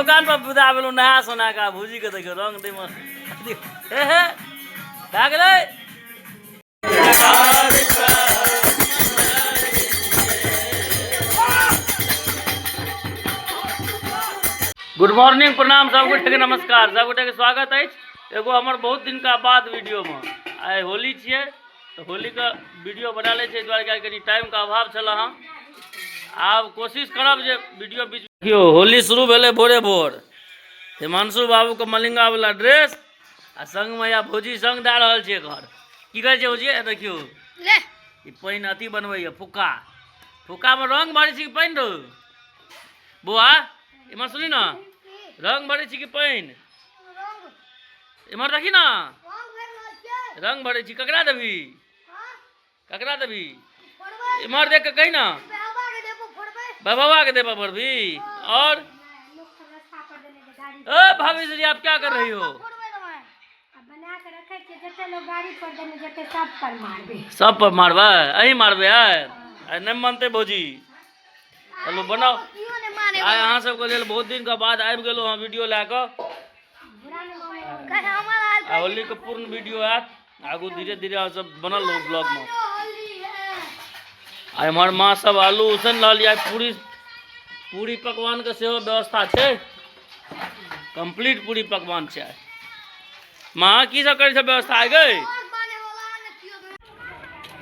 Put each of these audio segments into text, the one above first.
दुकान पर बुदा बेलो नहा सोना का भूजी के देखियो रंग दे मस्त हे हे का गेलै। गुड मॉर्निंग, प्रणाम सबगोटे के, नमस्कार सबगोटे के स्वागत है एगो हमर बहुत दिन का बाद वीडियो में। आइ होली छे तो होली का वीडियो बना ले छे द्वारा कनी टाइम का अभाव छला। हाँ आब कोशिश करब जे वीडियो बीच देखियो। होली शुरू भेले भोरे भोर, हिमांशु बाबू के मलिंगा वाला ड्रेस आ संग में या भौजी संग दे रहल छे घर। की करे छे भौजी देखियो ले ई पानी अति बनबैया फुक्का, फुक्का में रंग भरै छी कि पानी रो बुआ इमर सुनी ना, रंग भरै छी कि पानी इमर देखी ना, रंग भरै छी ककरा देबी, ककरा देबी इमर देख के कही ना बाबा के देबा भरबी। और ओ भाभी जी आप क्या कर रही हो? बना के रखे के जते लोग गाड़ी पर देने जते सब पर मारबे, सब पर मारबे अही मारबे है नहीं मानते भौजी। चलो बनाओ आइ अहाँ सबके लेल बहुत दिन के बाद आबि गेलो हाँ वीडियो ला के। होली के पूर्ण वीडियो आयत आगू धीरे धीरे सब बनल हो ब्लॉग में। आई हमार माँ सब आलू उसन लिया पूरी पूरी पकवान के सेहो व्यवस्था है, कंप्लीट पूरी पकवान है। माँ की सब करे व्यवस्था है गई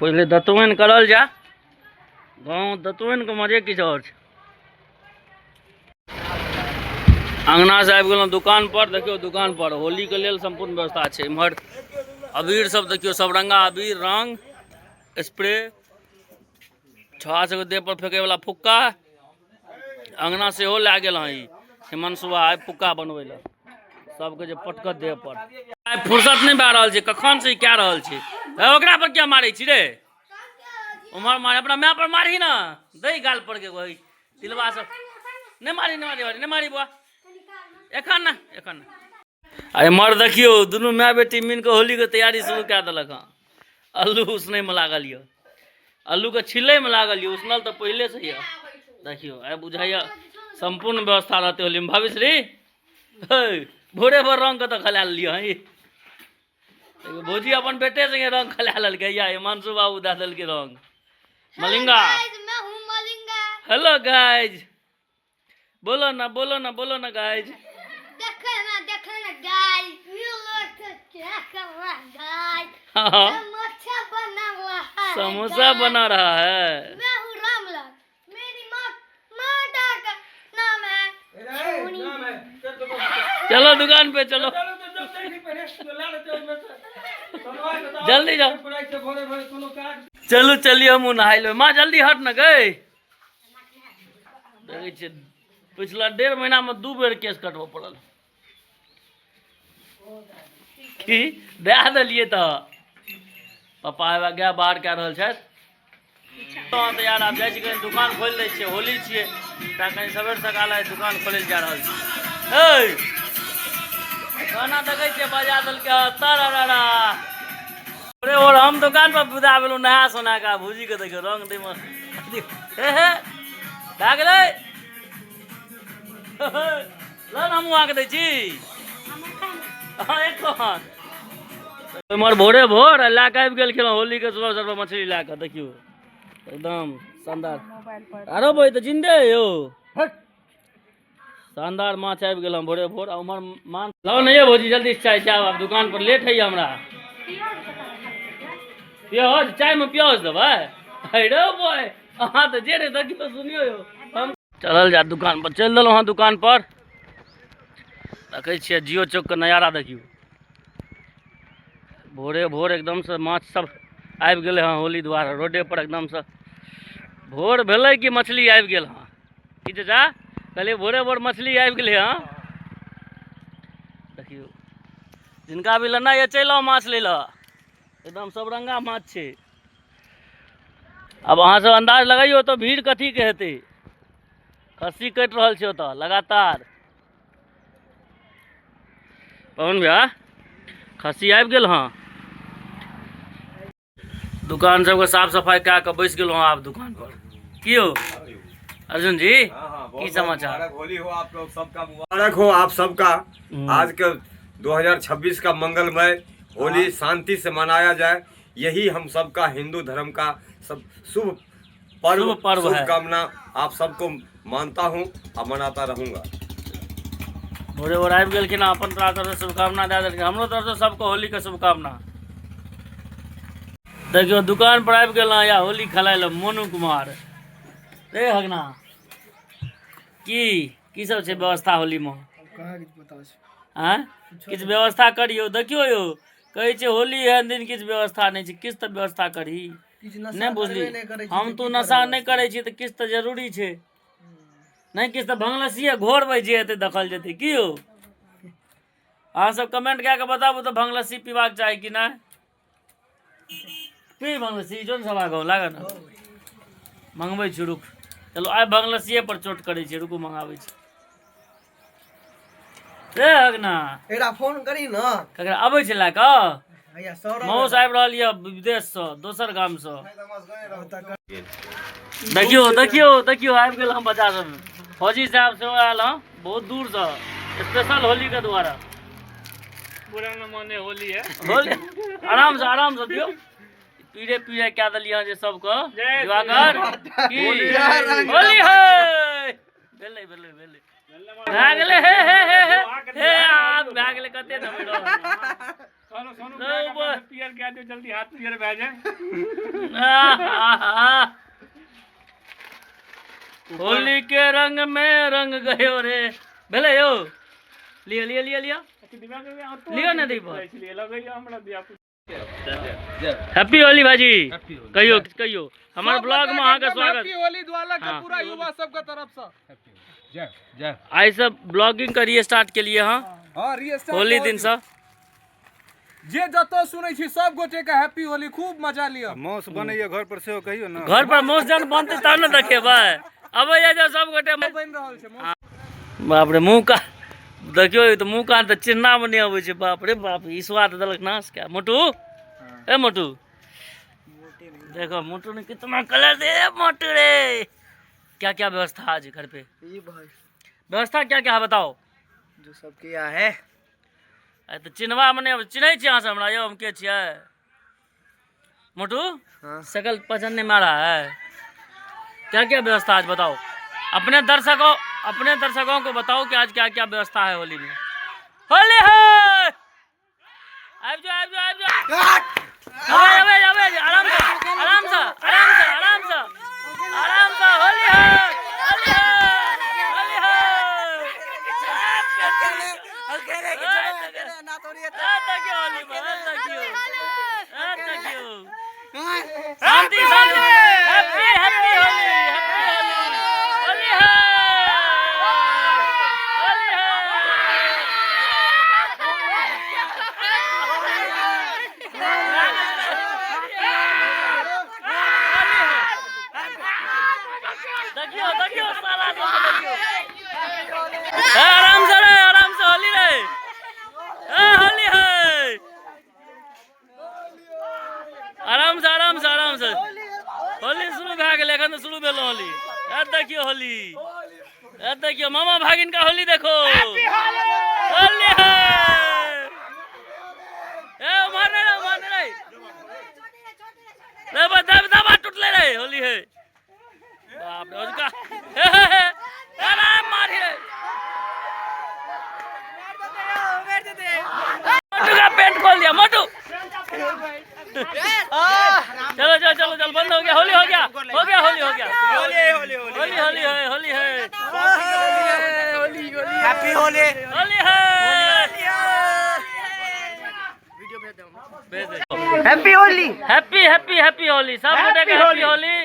पहले दतवन करल जा गाँव दतवन के मजे किछ और। अंगना से आबि गेलहुँ दुकान पर। देखियो दुकान पर होली के लेल संपूर्ण व्यवस्था है। इम्हर अबीर सब देखियो, सब रंगा अबीर, रंग, स्प्रे, छुआ सबके देह पर फेंके वाला फुक्का। अंगना से हो ला गेल ई हिमांशुआ आइ फुक्का बनबै ला सबके जे पटकत देह पर। आइ फुर्सत नहीं भए रहल छै, कखन से कह रहल छै ओकरा पर क्या मारै छी रे उमर मारे अपना माँ पर मारही ना दही गाल पर के वही तिलवा सब नहीं मारी नहीं मारी नहीं मारी बुआ एखन ना एखन ना। आइ मर देखियो दुनू माँ बेटी मिल के होली के तैयारी शुरू कए देलक हाँ। अल्लू उसने में लागल ये, अल्लू के छिले में लागल ये, उसनल तो पहले से ये। देखियो आइ बुझाइया संपूर्ण व्यवस्था रहते होली में। भविश्री भोरे भोर रंग के तो खला लियो भौजी अपन बेटे से रंग खला ललके या हिमांशु बाबू दे दल के रंग मलिंगा। हेलो गाइज बोलो ना बोलो ना बोलो ना गाइज। समोसा बना रहा है। चलो दुकान पे चलो जल्दी जाओ चलो चलिए हम नहाई लो। माँ जल्दी हट न गए देखे पिछला 1.5 महीना में 2 बेर केस कटबो पड़ल की दे दिलिए तो पापा गया बाहर कह रहल छथि तो यार आप जाइ छी कहीं दुकान खोल दै छियै होली छियै ता कहीं सवेर सकाल दुकान खोले जा रहल छी। गाना देखे छियै बजा देलकै तारा और हम दुकान पर बुदा बेलो नहा सोना का भूजी के देखियो रंग दे मस्त हे हे का गेलै लन हम वहाँ के दै छी एखन इमर भोरे भोर ला के आबि गेल खेलहुँ होली के सुबह सुबह मछली ला के देखियो एकदम शानदार। आरो भाई तो जिंदे यो शानदार माछ आबि गेल भोरे भोर। उमर मान लो नहीं भौजी जल्दी चाय चाह आप दुकान पर लेट है हमरा प्याज चाय में प्याज देबै रे बॉय अहाँ तो जे रे देखियो सुनियो यो हम चलल जा दुकान पर चल देलहुँ हाँ दुकान पर। देखे छियै जियो चौक के नजारा देखियो भोरे भोर एकदम से माछ सब आबि गेले हाँ होली द्वारा रोडे पर एकदम से भोर भेलै कि मछली आबि गेल हाँ की चाचा कहलिए भोरे भोर मछली आबि गेलै हाँ। देखियो जिनका भी लेना ये चलि आओ माछ ले ला एकदम सब रंगा माछ छै। अब अहाँ सब अंदाज लगाइयो तो भीड़ कथी के हेतै खस्सी कटि रहल छै ओतऽ लगातार। पवन भैया खस्सी आबि गेल हाँ दुकान सबके साफ सफाई कए के बैस गेलहुँ आब दुकान पर की हो अर्जुन जी की समाचार? होली हो आप लोग सबका, मुबारक हो आप सबका। आज के 2026 का मंगलमय होली शांति से मनाया जाए, यही हम सबका हिंदू धर्म का सब शुभ पर्व है। शुभकामना आप सबको मानता हूँ और मनाता रहूँगा। भोरे भोर आबि गेलखिन, अपन तरफ से शुभकामना दे देलखिन। हमरो तरफ से सबको होली के शुभकामना। देखियो दुकान पर आबि गेल या होली खेलाय ले मोनू कुमार। रे हगना की सब छै व्यवस्था होली में? किछु व्यवस्था करियो। देखियो यो कहै छै होली एहन दिन किछु व्यवस्था नहीं छै। किछु तऽ व्यवस्था करी, नहीं बुझली? हम तू नशा नहीं करे छी तऽ किछु तऽ जरूरी छै। नहीं किछु तऽ भंगलसिये घोरबै जे हेतै देखल जेतै। की हो अहाँ सब कमेंट कए के बताबू तऽ भंगलसी पीबाक चाही कि नहीं? पी भंगलसी जो ने सभा गाँव लागे ना मंगबै छी। रुक चलो आइ भंगलसिये पर चोट करै छी। रुकू मंगाबै छी। रे हगना एकरा फोन करी न। ककरा आबै छै लए कऽ? भैया सौरभ मौस आबि रहल यऽ विदेश से, दोसर गाम से। देखियो देखियो देखियो आबि गेल हम बच्चा सब। फौजी साहब सेहो आयल हँ बहुत दूर से, स्पेशल होली के द्वारा। पूरा न माने होली है। होली आराम से दियो। पीरे पीरे क्या दलिया जे सबको दिवाकर की होली है। भेले भेले भेले भए गेलै हे आब भए गेलै कते न भेलो। पियर कए दियौ जल्दी, हाथ पियर भए जाए। होली के रंग में रंग गयो रे। भेले यो लियो लियो लियो लियो लियो ना दीपा। हैप्पी होली भाजी। कहियो कहियो हमारे ब्लॉग में अहाँ के स्वागत। हैप्पी होली द्वारा के पूरा युवा सब के तरफ से जय जय। आई सब ब्लॉगिंग करिए स्टार्ट के लिए। हां हां रीस्टार्ट होली दिन से जे जतो सुनै छी सब गोटे के हैप्पी होली, खूब मजा लियो। मौस बनैया घर पर सेहो कहियो ना। घर पर मौस जन बनते तब न देखेबै। अबै जा सब गोटे बन रहल छै। बाप रे मुंह का देखियो तो मुंह का तो चिन्ना में नहीं आबै छै। बाप रे बाप ई स्वाद देलक नाश क्या। मोटू ए मोटू देखो मोटू ने कितना कलर दे। मोटू रे क्या क्या व्यवस्था आज घर पे? ये भाई व्यवस्था क्या क्या है बताओ? जो सब किया है तो चिन्हवा मने चिन्है छी अहाँ से हमरा? यो हम के छियै मोटू? हाँ। सकल पहचान नहीं मारा है। क्या क्या व्यवस्था आज बताओ? अपने दर्शकों को बताओ कि आज क्या क्या व्यवस्था है होली में। होली है आब जो आराम से आराम से आराम से आराम से आराम से। होली है होली है होली है। शांति शांति। Happy happy Holi happy Holi. Holi है होली है। देखियो देखियो साला देखियो। आराम से रे आराम से। होली रे होली है। आराम से आराम से आराम से। होली शुरू भए गेलै, एखन तऽ शुरू भेल होली। देखियो होली देखियो मामा भागिन का होली देखो। होली है ए मारने रे दबा टूटले रे। होली है बाप रे उसका अरे मारी रे। मोटू का पेंट खोल दिया मोटू। चलो चलो चलो चलो बंद हो गया। होली हो गया हो गया होली हो गया। होली होली होली होली है होली है हैप्पी होली होली है। Happy Holi happy happy happy Holi. सब गोटे के हैप्पी होली।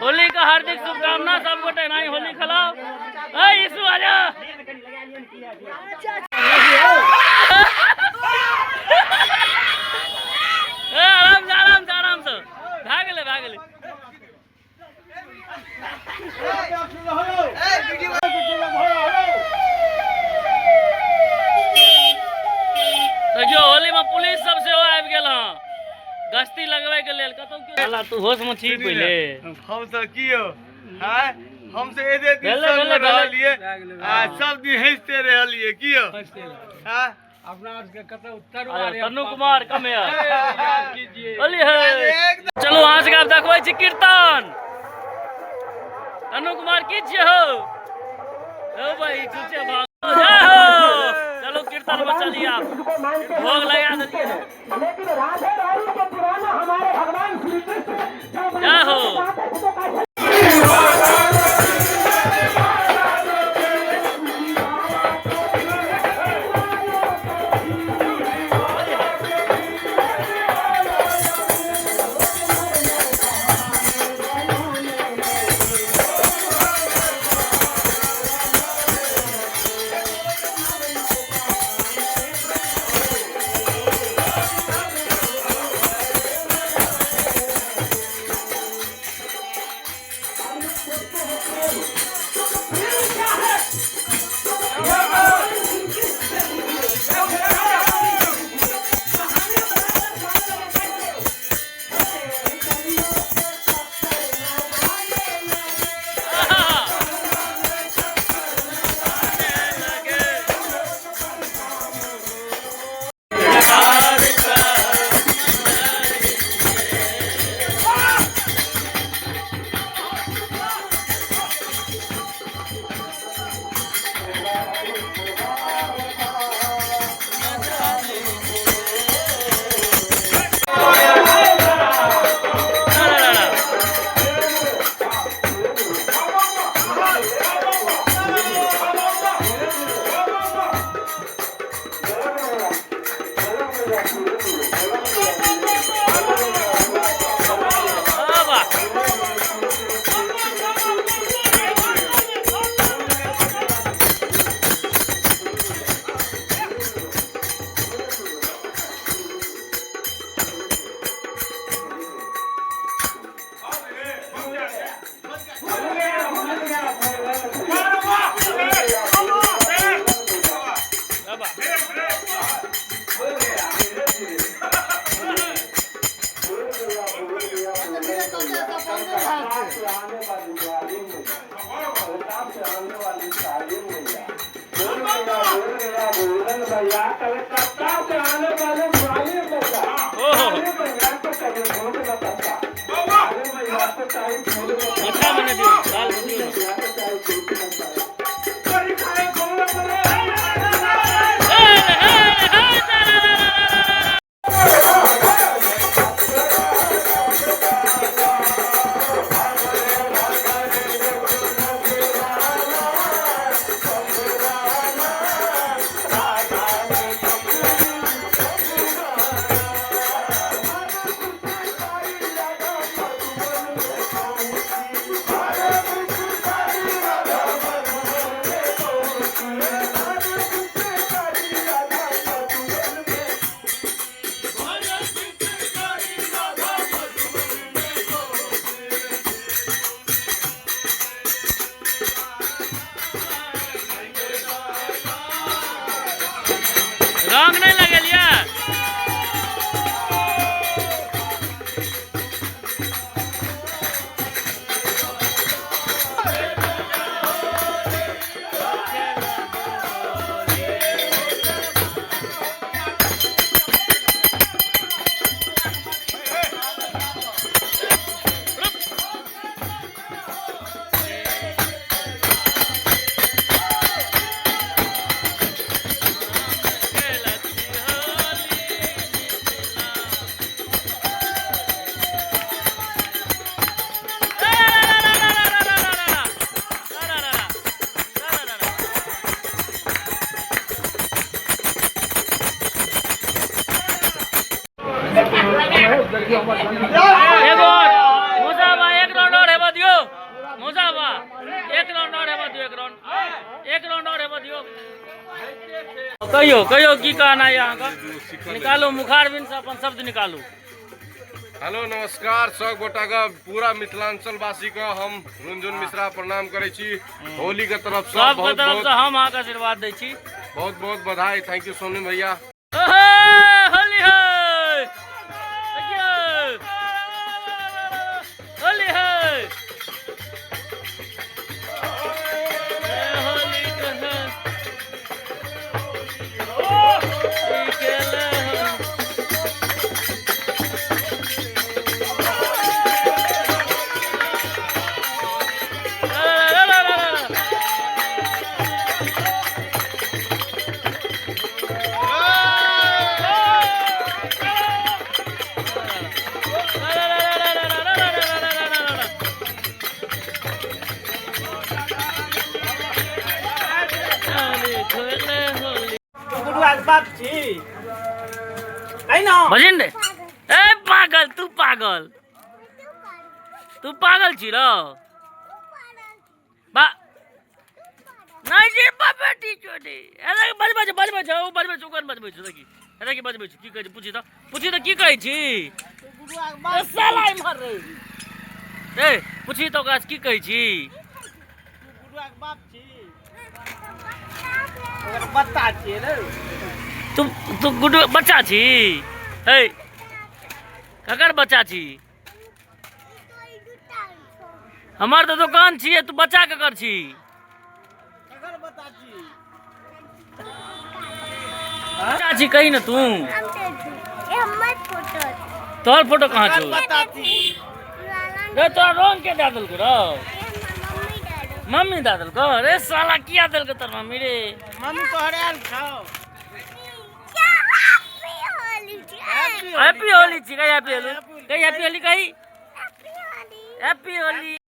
होली का हार्दिक शुभकामना। सब गोटे नहीं होली खिलाओ। यीशु आजा। आराम से आराम से भाग गेले भाग गेले। देखियो होली में पुलिस सब सेहो आबि गेल हँ गश्ती लगबै के लेल। कतौ की तू होश में छी पहिले? हम सब कियो हां हमसे एदे दिन भेले, संग भेले, भेले। रहलिए आ सब दिन हंसते रहलिए कियो हां तन्नू कुमार कम होली है। चलो अहाँ सबके आब देखबै छी कीर्तन। तन्नू कुमार की छियै हो भाई चुचे भाग जय हो। चलो कीर्तन में चलिए आप भोग लगा देलिए जय हो। अच्छा बने दियो दाल दियो रंग नहीं लगेलिए एगो मुसाबा एक राउंड और हेबा दियो मुसाबा एक राउंड और हेबा दियो एक राउंड और हेबा दियो कहियो की कहना है यहाँ का निकालो मुखारबिन से अपन शब्द निकालू। हेलो नमस्कार सब गोटा का पूरा मिथिलांचल वासी का हम रुंझुन मिश्रा प्रणाम करे छी। होली के तरफ से सबके बहुत तरफ बहुत से हम अहाँके आशीर्वाद दै छी। बहुत बहुत बधाई। थैंक यू सोनी भैया। होली है होली है भजिन रे ए पागल तू पागल छी रो बा नहीं जे बेटी छोटी एदा बजबै ओकर बजबै छ देखी एदा की बजबै छ की कहै छी पूछी त की कहै छी ए साला इमहर रे ए पूछी तो ओकरा की कहै छी गुडुआ के बाप छी ओकर बच्चा छी रे तू गुडुआ बच्चा छी हे ककर बच्चा छी हमार तो दुकान छिए तू बच्चा ककर छी ककर बच्चा छी बच्चा छी कही ना तू तोहर फोटो कहाँ छो रे तोरा रंग के दे देलको रो मम्मी दे देलको रे साला किया देलको तोर मम्मी रे मम्मी तोहरे आल छौ हैप्पी होली छी कही हैप्पी होली कही हैप्पी होली कही हैप्पी होली